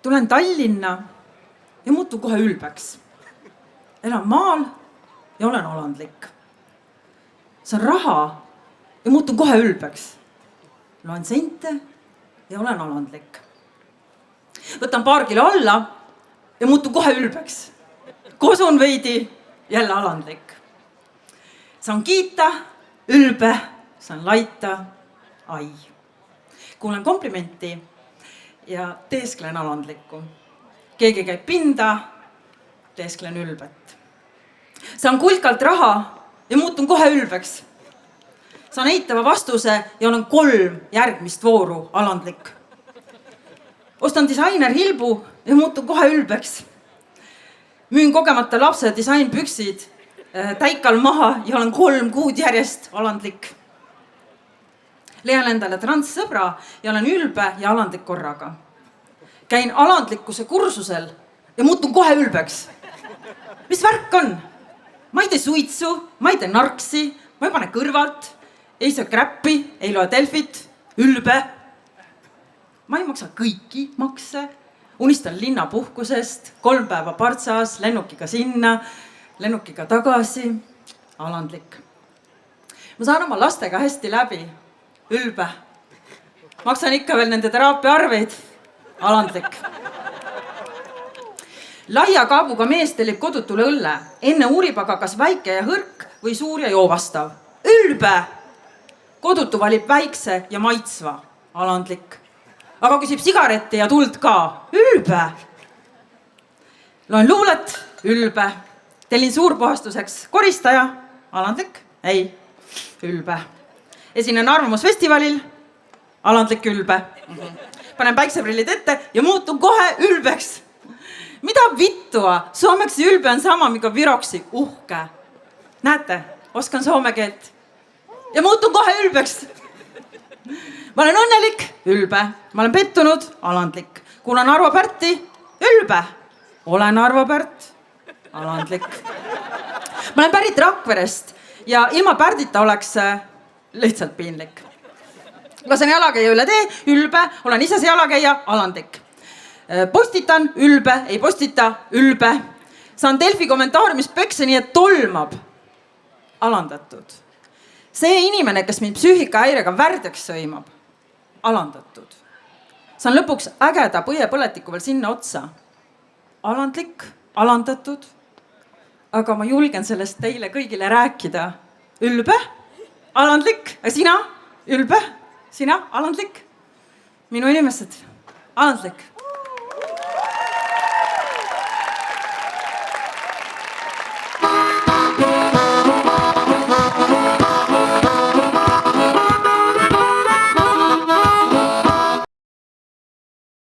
Tulen Tallinna ja muutun kohe ülbeks. Elan maal ja olen alandlik. Saan raha ja muutun kohe ülbeks. Loen sente ja olen alandlik. Võtan paar kilo alla ja muutun kohe ülbeks. Kosun veidi, jälle alandlik. Saan kiita, ülbe, saan laita, ai. Kuulen komplimenti ja teesklen alandlikku. Keegi käib pinda, teesklen ülbet. Saan kulkalt raha ja muutun kohe ülbeks. Saan eitava vastuse ja olen 3 järgmist vooru alandlik. Ostan disainer hilbu ja muutun kohe ülbeks. Müün kogemata lapse disainpüksid täikal maha ja olen 3 kuud järjest alandlik. Leian endale transsõbra ja olen ülbe ja alandlik korraga. Käin alandlikkuse kursusel ja muutun kohe ülbeks. Mis värk on? Ma ei tee suitsu, ma ei tee narksi, ma ei pane kõrvalt, ei söö kräppi, ei loe Delfit, ülbe. Ma ei maksa kõiki makse, unistan linnapuhkusest, 3 päeva Partsas, lennukiga sinna, lennukiga tagasi, alandlik. Ma saan oma lastega hästi läbi, ülbe. Maksan ikka veel nende teraapia arveid, alandlik. Laia kaabuga mees tellib kodutule õlle, enne uurib aga kas väike ja hõrk või suur ja joovastav. Ülbe! Kodutu valib väikse ja maitsva, alandlik. Aga küsib sigaretti ja tuld ka, ülbe! Loen luulet, ülbe. Tellin suurpuhastuseks koristaja, alandlik, ei, ülbe. Esinen arvamusfestivalil, alandlik, ülbe. Panen päikseprillid ette ja muutun kohe ülbeks. Mida vittua? Suomeksi ylbe on sama, mikä viroksi uhke. Näete, oskan soome keelt. Ja muutun kohe ülbeks. Ma olen õnnelik, ülbe. Ma olen pettunud, alandlik. Kuulan Arvo Pärti, ülbe. Olen Arvo Pärt, alandlik. Ma olen pärit Rakverest ja ilma Pärdita oleks lihtsalt piinlik. Lasen jalakäia üle tee, ülbe. Olen ise see jalakäia, alandlik. Postitan, ülbe, ei postita, ülbe. Saan Delfi kommentaariumis pekse nii, et tolmab, alandatud. See inimene, kes mind psüühikahäirega värdeks sõimab, alandatud. Saan lõpuks ägeda põjepõletiku veel sinna otsa. Alandlik, alandatud. Aga ma julgen sellest teile kõigile rääkida. Ülbe, alandlik, sina, ülbe, sina, alandlik. Minu inimesed, alandlik.